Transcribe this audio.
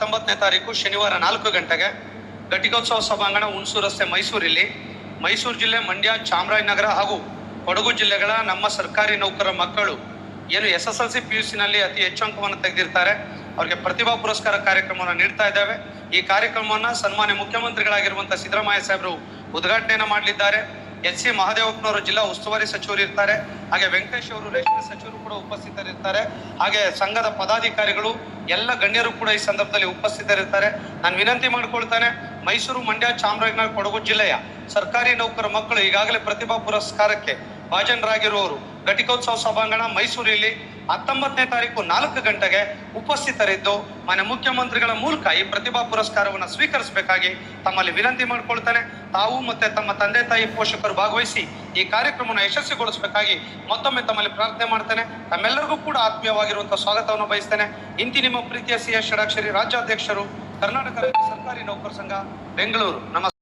19ನೇ ತಾರೀಕು ಶನಿವಾರ 4 ಗಂಟೆಗೆ ಘಟಿಕೋತ್ಸವ ಸಭಾಂಗಣ ಹುಣಸೂರು ರಸ್ತೆ ಮೈಸೂರಲ್ಲಿ ಮೈಸೂರು ಜಿಲ್ಲೆ, ಮಂಡ್ಯ, ಚಾಮರಾಜನಗರ ಹಾಗೂ ಕೊಡಗು ಜಿಲ್ಲೆಗಳ ನಮ್ಮ ಸರ್ಕಾರಿ ನೌಕರರ ಮಕ್ಕಳು ಏನು SSLC PUC ನಲ್ಲಿ ಅತಿ ಹೆಚ್ಚು ಅಂಕವನ್ನು ತೆಗೆದಿರ್ತಾರೆ ಅವರಿಗೆ ಪ್ರತಿಭಾ ಪುರಸ್ಕಾರ ಕಾರ್ಯಕ್ರಮವನ್ನು ನೀಡ್ತಾ ಇದ್ದೇವೆ. ಈ ಕಾರ್ಯಕ್ರಮವನ್ನು ಸನ್ಮಾನ್ಯ ಮುಖ್ಯಮಂತ್ರಿಗಳಾಗಿರುವಂತಹ ಸಿದ್ದರಾಮಯ್ಯ ಸಾಹೇಬರು ಉದ್ಘಾಟನೆಯನ್ನು ಮಾಡಲಿದ್ದಾರೆ. SC ಮಹದೇವಪ್ಪನವರು ಜಿಲ್ಲಾ ಉಸ್ತುವಾರಿ ಸಚಿವರು ಇರ್ತಾರೆ. ಹಾಗೆ ವೆಂಕಟೇಶ್ ಅವರು ರೇಷ್ಮೆ ಸಚಿವರು ಕೂಡ ಉಪಸ್ಥಿತರಿರ್ತಾರೆ. ಹಾಗೆ ಸಂಘದ ಪದಾಧಿಕಾರಿಗಳು ಎಲ್ಲ ಗಣ್ಯರು ಕೂಡ ಈ ಸಂದರ್ಭದಲ್ಲಿ ಉಪಸ್ಥಿತರಿರ್ತಾರೆ. ನಾನು ವಿನಂತಿ ಮಾಡಿಕೊಳ್ತಾನೆ, ಮೈಸೂರು, ಮಂಡ್ಯ, ಚಾಮರಾಜನಗರ, ಕೊಡಗು ಜಿಲ್ಲೆಯ ಸರ್ಕಾರಿ ನೌಕರ ಮಕ್ಕಳು ಈಗಾಗಲೇ ಪ್ರತಿಭಾ ಪುರಸ್ಕಾರಕ್ಕೆ ಭಾಜನರಾಗಿರುವವರು ಘಟಿಕೋತ್ಸವ ಸಭಾಂಗಣ ಮೈಸೂರಲ್ಲಿ 19ನೇ ತಾರೀಕು 4 ಗಂಟೆಗೆ ಉಪಸ್ಥಿತರಿದ್ದು ಮಾನ್ಯ ಮುಖ್ಯಮಂತ್ರಿಗಳ ಮೂಲಕ ಈ ಪ್ರತಿಭಾ ಪುರಸ್ಕಾರವನ್ನು ಸ್ವೀಕರಿಸಬೇಕಾಗಿ ತಮ್ಮಲ್ಲಿ ವಿನಂತಿ ಮಾಡಿಕೊಳ್ತಾನೆ. ತಾವು ಮತ್ತೆ ತಮ್ಮ ತಂದೆ ತಾಯಿ ಪೋಷಕರು ಭಾಗವಹಿಸಿ ಈ ಕಾರ್ಯಕ್ರಮವನ್ನು ಯಶಸ್ವಿಗೊಳಿಸಬೇಕಾಗಿ ಮತ್ತೊಮ್ಮೆ ತಮ್ಮಲ್ಲಿ ಪ್ರಾರ್ಥನೆ ಮಾಡ್ತೇನೆ. ತಮ್ಮೆಲ್ಲರಿಗೂ ಕೂಡ ಆತ್ಮೀಯವಾಗಿರುವಂತಹ ಸ್ವಾಗತವನ್ನು ಬಯಸ್ತೇನೆ. ಇಂತಿ ನಿಮ್ಮ ಪ್ರೀತಿಯ CS ಷಡಾಕ್ಷರಿ, ರಾಜ್ಯಾಧ್ಯಕ್ಷರು, ಕರ್ನಾಟಕ ಸರ್ಕಾರಿ ನೌಕರ ಸಂಘ, ಬೆಂಗಳೂರು. ನಮಸ್ಕಾರ.